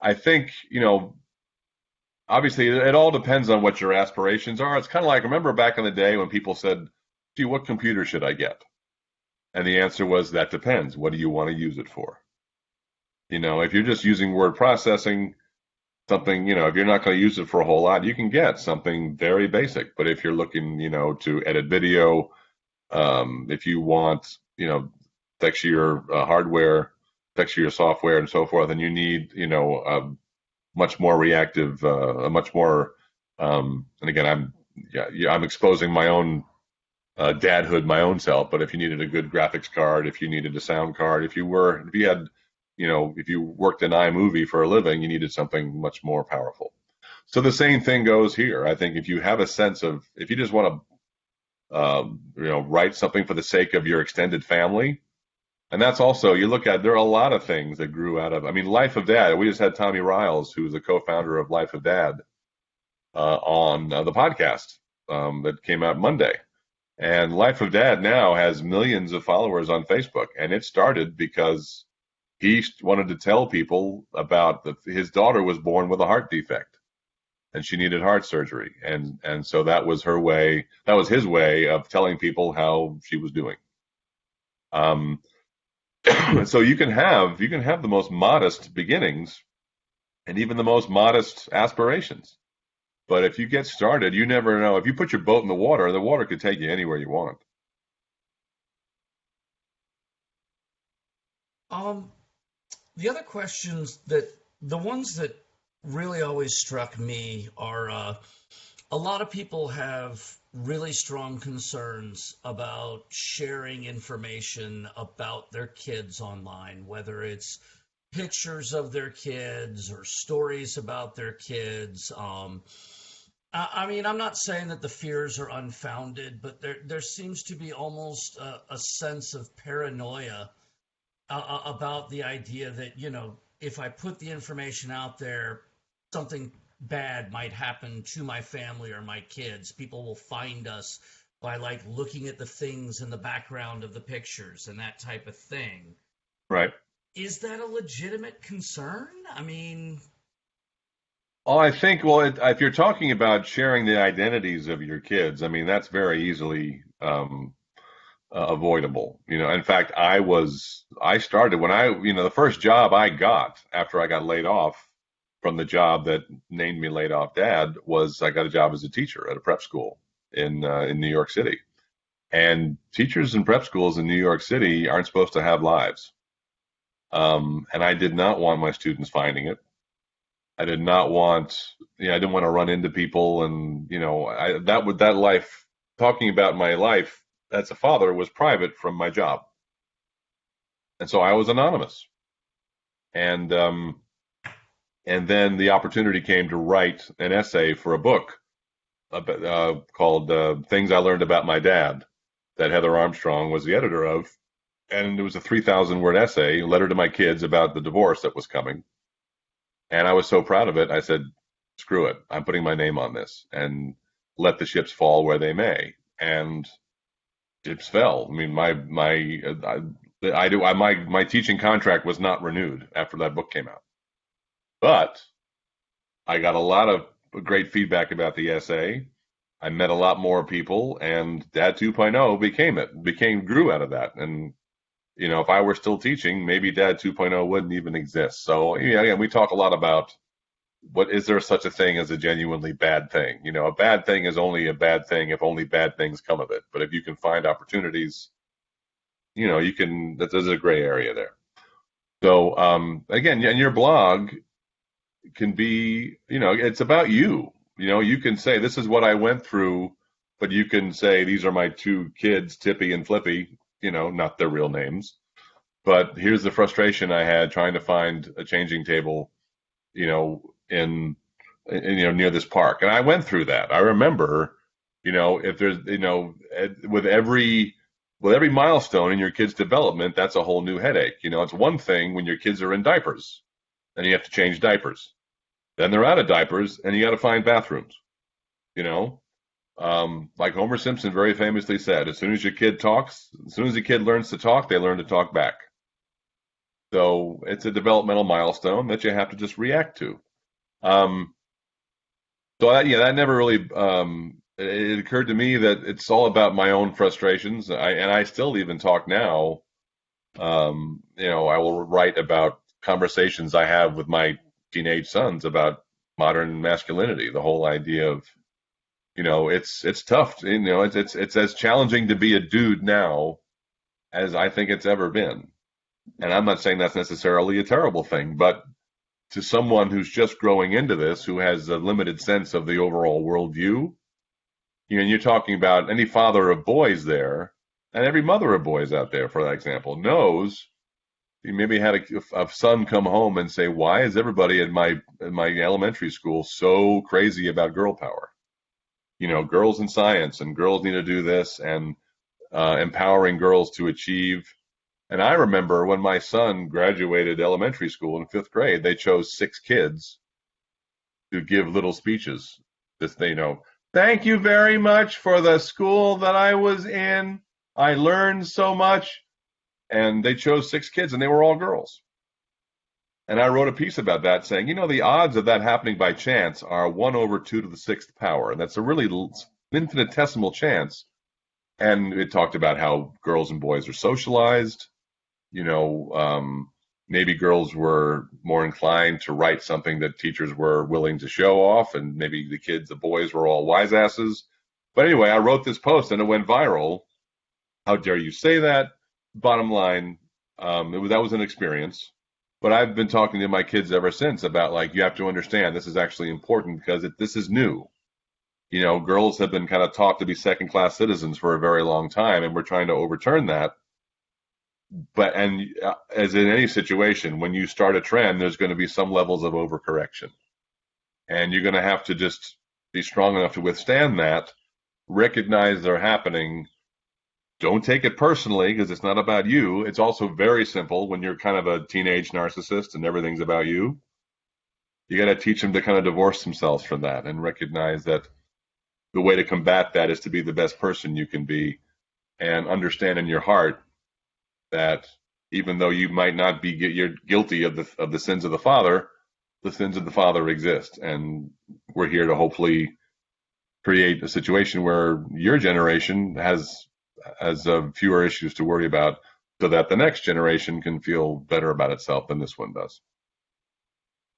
I think, obviously it all depends on what your aspirations are. It's kind of like, remember back in the day when people said, gee, what computer should I get? And the answer was, that depends. What do you want to use it for? If you're just using word processing, something, if you're not going to use it for a whole lot, you can get something very basic. But if you're looking, to edit video, if you want, sexier hardware, sexier software, and so forth, and you need, much more reactive, a much more, and again, I'm exposing my own dadhood, my own self. But if you needed a good graphics card, if you needed a sound card, if you had, if you worked in iMovie for a living, you needed something much more powerful. So the same thing goes here. I think if you have a sense of, if you just want to, write something for the sake of your extended family, and that's also, you look at, there are a lot of things that grew out of, I mean, Life of Dad. We just had Tommy Riles, who's the co-founder of Life of Dad, on the podcast that came out Monday. And Life of Dad now has millions of followers on Facebook. And it started because he wanted to tell people about his daughter was born with a heart defect and she needed heart surgery. And so that was his way of telling people how she was doing. So you can have the most modest beginnings and even the most modest aspirations. But if you get started, you never know. If you put your boat in the water could take you anywhere you want. Um, the other questions the ones that really always struck me are a lot of people have really strong concerns about sharing information about their kids online, whether it's pictures of their kids or stories about their kids. I mean, I'm not saying that the fears are unfounded, but there seems to be almost a sense of paranoia about the idea that, if I put the information out there, something bad might happen to my family or my kids. People will find us by like looking at the things in the background of the pictures and that type of thing. Right. Is that a legitimate concern? I mean, Oh, I think, well, if you're talking about sharing the identities of your kids, I mean, that's very easily avoidable. In fact, I started when the first job I got after I got laid off from the job that named me laid off dad was I got a job as a teacher at a prep school in New York City. And teachers in prep schools in New York City aren't supposed to have lives. And I did not want my students finding it. I did not want, I didn't want to run into people, and that life, talking about my life as a father was private from my job, and so I was anonymous. And then the opportunity came to write an essay for a book called "Things I Learned About My Dad," that Heather Armstrong was the editor of, and it was a 3,000-word essay, letter to my kids about the divorce that was coming. And I was so proud of it, I said, screw it. I'm putting my name on this and let the chips fall where they may. And chips fell. I mean, my teaching contract was not renewed after that book came out. But I got a lot of great feedback about the essay. I met a lot more people, and Dad 2.0 grew out of that. And if I were still teaching, maybe Dad 2.0 wouldn't even exist. So, again, we talk a lot about is there such a thing as a genuinely bad thing? A bad thing is only a bad thing if only bad things come of it. But if you can find opportunities, there's a gray area there. So, again, and your blog can be, it's about you. You can say, this is what I went through, but you can say, these are my two kids, Tippy and Flippy. Not their real names, but here's the frustration I had trying to find a changing table, in near this park. And I went through that. I remember, if there's, with every milestone in your kid's development, that's a whole new headache. It's one thing when your kids are in diapers and you have to change diapers. Then they're out of diapers and you got to find bathrooms, like Homer Simpson very famously said, as soon as the kid learns to talk, they learn to talk back. So it's a developmental milestone that you have to just react to. That never really, it occurred to me that it's all about my own frustrations. I still even talk now. I will write about conversations I have with my teenage sons about modern masculinity, the whole idea of, it's tough. It's as challenging to be a dude now as I think it's ever been. And I'm not saying that's necessarily a terrible thing, but to someone who's just growing into this, who has a limited sense of the overall worldview. You know, you're talking about any father of boys there, and every mother of boys out there, for that example, knows. You maybe had a son come home and say, "Why is everybody in my elementary school so crazy about girl power? You know, girls in science and girls need to do this and empowering girls to achieve." And I remember when my son graduated elementary school in fifth grade, they chose 6 kids to give little speeches. Just they know, thank you very much for the school that I was in. I learned so much. And they chose 6 kids, and they were all girls. And I wrote a piece about that saying, you know, the odds of that happening by chance are 1/2 to the sixth power. And that's a really infinitesimal chance. And it talked about how girls and boys are socialized. You know, maybe girls were more inclined to write something that teachers were willing to show off, and maybe the boys were all wise asses. But anyway, I wrote this post and it went viral. How dare you say that? Bottom line, that was an experience. But I've been talking to my kids ever since about, like, you have to understand this is actually important because this is new. You know, girls have been kind of taught to be second-class citizens for a very long time, and we're trying to overturn that. But as in any situation, when you start a trend, there's going to be some levels of overcorrection, and you're going to have to just be strong enough to withstand that, recognize they're happening. Don't take it personally because it's not about you. It's also very simple when you're kind of a teenage narcissist and everything's about you. You got to teach them to kind of divorce themselves from that and recognize that the way to combat that is to be the best person you can be, and understand in your heart that even though you might not be you're guilty of the sins of the father exist, and we're here to hopefully create a situation where your generation has fewer issues to worry about, so that the next generation can feel better about itself than this one does.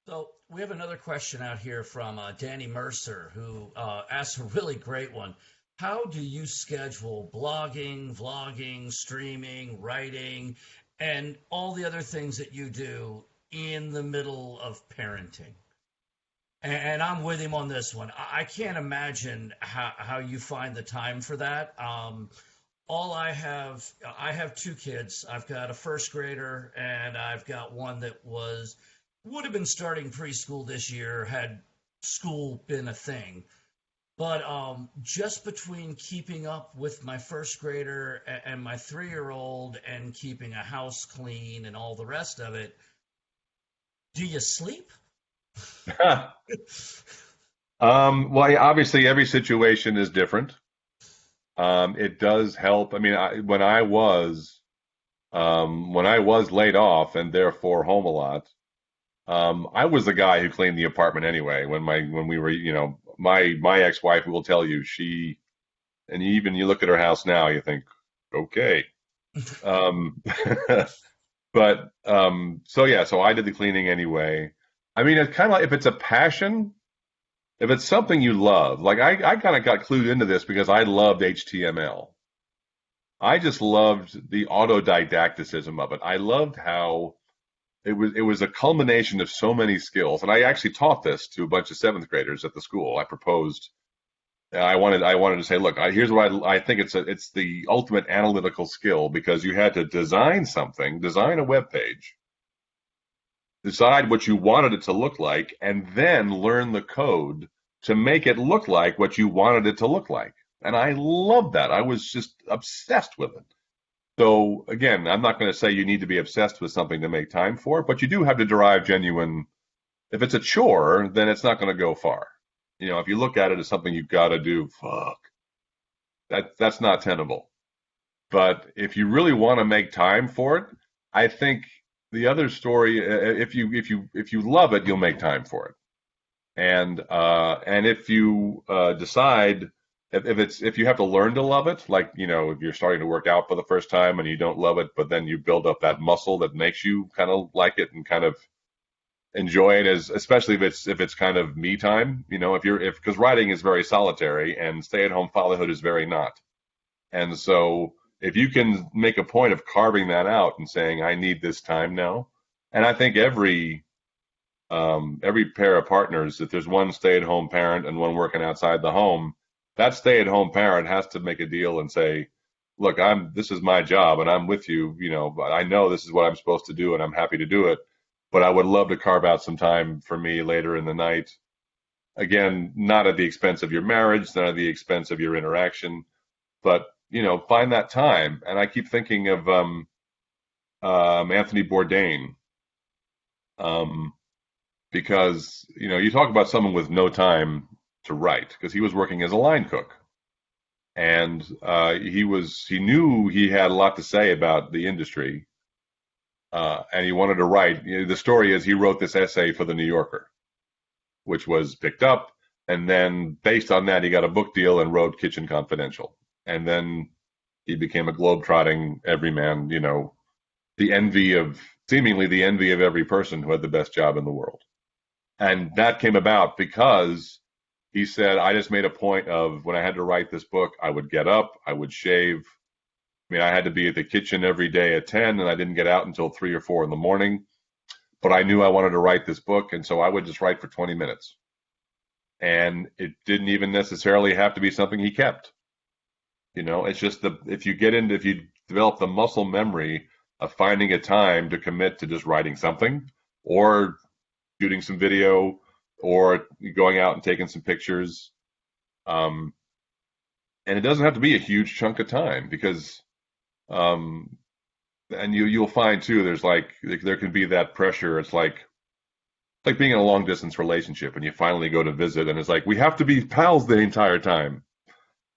So we have another question out here from Danny Mercer, who asked a really great one. How do you schedule blogging, vlogging, streaming, writing, and all the other things that you do in the middle of parenting? And I'm with him on this one. I can't imagine how you find the time for that. I have 2 kids. I've got a first grader and I've got one that would have been starting preschool this year had school been a thing. But just between keeping up with my first grader and my 3-year-old and keeping a house clean and all the rest of it, do you sleep? Well, obviously every situation is different. It does help. I mean, when I was laid off and therefore home a lot, I was the guy who cleaned the apartment anyway. When we were, you know, my ex-wife will tell you, and even you look at her house now, you think, okay. But so I did the cleaning anyway. I mean, it's kind of like, if it's a passion, if it's something you love, like I kind of got clued into this because I loved HTML. I just loved the autodidacticism of it. I loved how it was a culmination of so many skills. And I actually taught this to a bunch of 7th graders at the school. I proposed, I wanted to say, look, here's what I think it's the ultimate analytical skill, because you had to design a web page, decide what you wanted it to look like, and then learn the code to make it look like what you wanted it to look like. And I loved that. I was just obsessed with it. So again, I'm not going to say you need to be obsessed with something to make time for it, but you do have to derive genuine. If it's a chore, then it's not going to go far. You know, if you look at it as something you've got to do, that's not tenable. But if you really want to make time for it, I think the other story, if you love it, you'll make time for it. And if you decide, if you have to learn to love it, like, you know, if you're starting to work out for the first time and you don't love it, but then you build up that muscle that makes you kind of like it and kind of enjoy it, especially if it's kind of me time, you know, because writing is very solitary and stay-at-home fatherhood is very not. And so if you can make a point of carving that out and saying, I need this time now, and I think every every pair of partners, if there's one stay-at-home parent and one working outside the home, that stay-at-home parent has to make a deal and say, look, this is my job and I'm with you, but I know this is what I'm supposed to do and I'm happy to do it. But I would love to carve out some time for me later in the night. Again, not at the expense of your marriage, not at the expense of your interaction, but find that time. And I keep thinking of Anthony Bourdain, um, because you talk about someone with no time to write, because he was working as a line cook, and he knew he had a lot to say about the industry, and he wanted to write. The story is he wrote this essay for the New Yorker, which was picked up, and then based on that, he got a book deal and wrote Kitchen Confidential, and then he became a globe-trotting everyman. Seemingly the envy of every person who had the best job in the world. And that came about because he said, I just made a point of when I had to write this book, I would get up, I would shave. I mean, I had to be at the kitchen every day at 10, and I didn't get out until 3 or 4 in the morning. But I knew I wanted to write this book, and so I would just write for 20 minutes. And it didn't even necessarily have to be something he kept. It's just if you develop the muscle memory of finding a time to commit to just writing something, or shooting some video, or going out and taking some pictures. And it doesn't have to be a huge chunk of time, because, and you'll find too, there can be that pressure. It's like being in a long distance relationship and you finally go to visit and it's like, we have to be pals the entire time,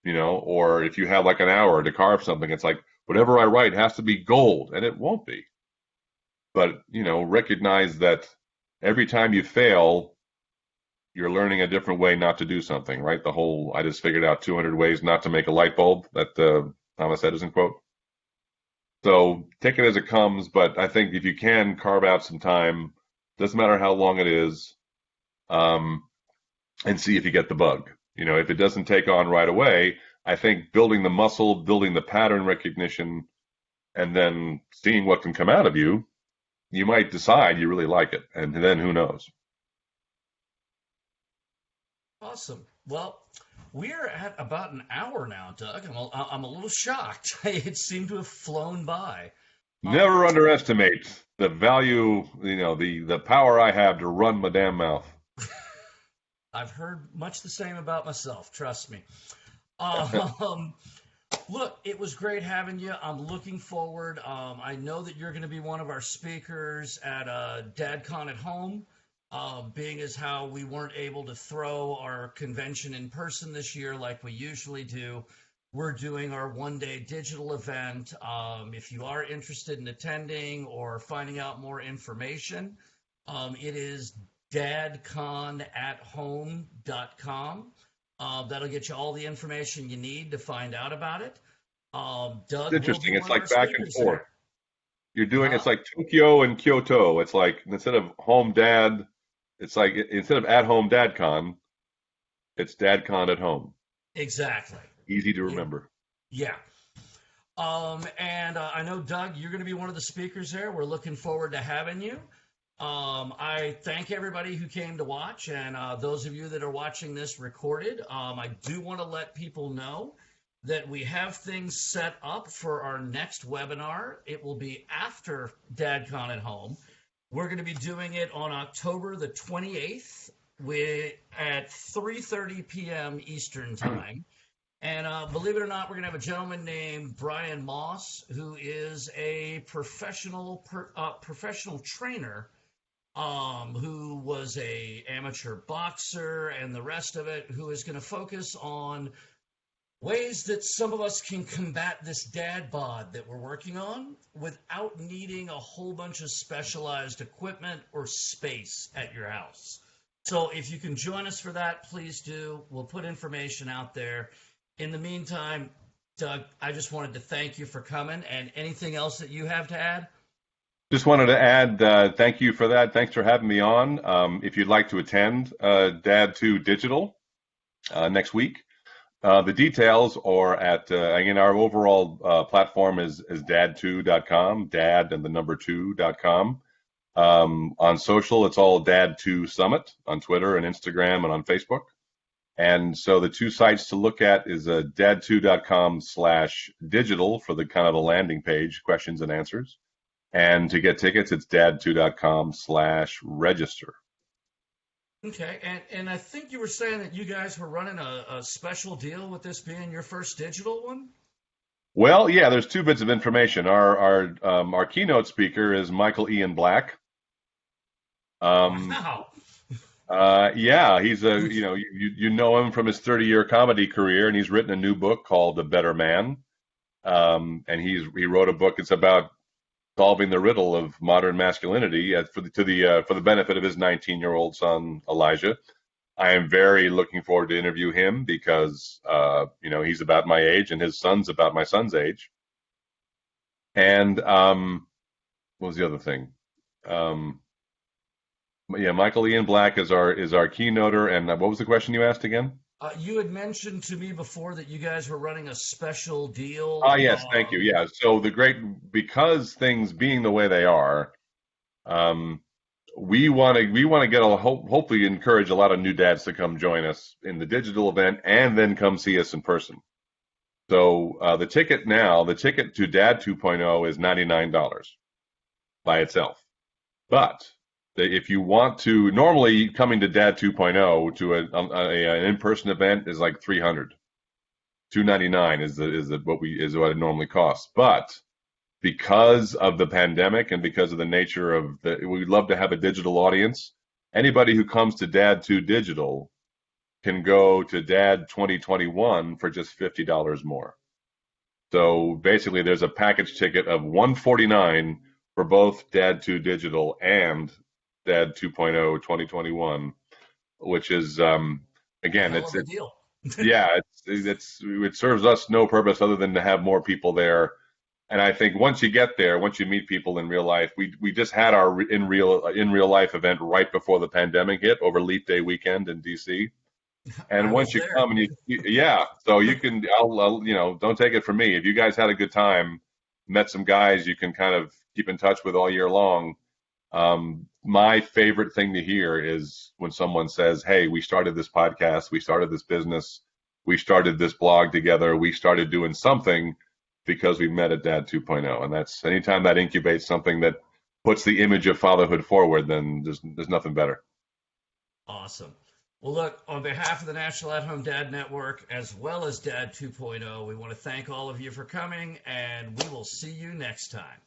or if you have like an hour to carve something, it's like, whatever I write has to be gold, and it won't be. But, recognize that every time you fail, you're learning a different way not to do something, right? The whole, I just figured out 200 ways not to make a light bulb, that Thomas Edison quote. So take it as it comes, but I think if you can carve out some time, doesn't matter how long it is, and see if you get the bug. If it doesn't take on right away, I think building the muscle, building the pattern recognition, and then seeing what can come out of you, you might decide you really like it, and then who knows? Awesome. Well, we're at about an hour now, Doug. I'm a little shocked. It seemed to have flown by. Um, Never underestimate the value, the power I have to run my damn mouth. I've heard much the same about myself, trust me. Um, Look, it was great having you. I'm looking forward. I know that you're going to be one of our speakers at DadCon at Home, being as how we weren't able to throw our convention in person this year like we usually do. We're doing our 1 day digital event. If you are interested in attending or finding out more information, it is dadconathome.com. That'll get you all the information you need to find out about it. It's Doug will be interesting. It's one of like our back and speakers forth. there. It's Huh? like Tokyo and Kyoto. It's like instead of home dad, it's like instead of at home dadcon, it's dadcon at home. Exactly. Easy to Y- remember. Yeah. And I know, Doug, you're going to be one of the speakers there. We're looking forward to having you. I thank everybody who came to watch, and those of you that are watching this recorded. I do want to let people know that we have things set up for our next webinar. It will be after DadCon at Home. We're going to be doing it on October the 28th at 3:30 p.m. Eastern Time. And believe it or not, we're going to have a gentleman named Brian Moss, who is a professional trainer, who was a amateur boxer and the rest of it, who is going to focus on ways that some of us can combat this dad bod that we're working on without needing a whole bunch of specialized equipment or space at your house. So if you can join us for that, please do. We'll put information out there. In the meantime, Doug, I just wanted to thank you for coming, and anything else that you have to add? Just wanted to add, thank you for that. Thanks for having me on. If you'd like to attend Dad 2 Digital next week, the details are again, our overall platform is dad2.com, dad and the number 2.com. On social, it's all Dad2 Summit on Twitter and Instagram and on Facebook. And so the two sites to look at is dad2.com/digital for the kind of the landing page, questions and answers. And to get tickets, it's dad2.com/register. Okay, and I think you were saying that you guys were running a special deal with this being your first digital one? Well, yeah, there's two bits of information. Our keynote speaker is Michael Ian Black. Wow. Yeah, he's you know him from his 30-year comedy career, and he's written a new book called The Better Man. And he wrote a book. It's about solving the riddle of modern masculinity for the benefit of his 19-year-old son Elijah. I am very looking forward to interview him because he's about my age and his son's about my son's age. And what was the other thing? Yeah, Michael Ian Black is our keynoter. And what was the question you asked again? You had mentioned to me before that you guys were running a special deal. Yes, thank you. Yeah, so because things being the way they are, we want to get hopefully encourage a lot of new dads to come join us in the digital event and then come see us in person. So the ticket to Dad 2.0 is $99 by itself, but if you want to, normally coming to Dad 2.0 to an in-person event is like $300. $299 is what it normally costs. But because of the pandemic and because of the nature of we'd love to have a digital audience. Anybody who comes to Dad 2 Digital can go to Dad 2021 for just $50 more. So basically, there's a package ticket of $149 for both Dad 2 Digital and Dad 2.0 2021, which is again, it's a deal. Yeah, it serves us no purpose other than to have more people there. And I think once you get there, once you meet people in real life, we just had our in real life event right before the pandemic hit over Leap Day weekend in DC. And once you come and so you can, I'll don't take it from me. If you guys had a good time, met some guys you can kind of keep in touch with all year long. My favorite thing to hear is when someone says, "Hey, we started this podcast, we started this business, we started this blog together, we started doing something because we met at Dad 2.0." And that's anytime that incubates something that puts the image of fatherhood forward, then there's nothing better. Awesome. Well, look, on behalf of the National At Home Dad Network, as well as Dad 2.0, we want to thank all of you for coming, and we will see you next time.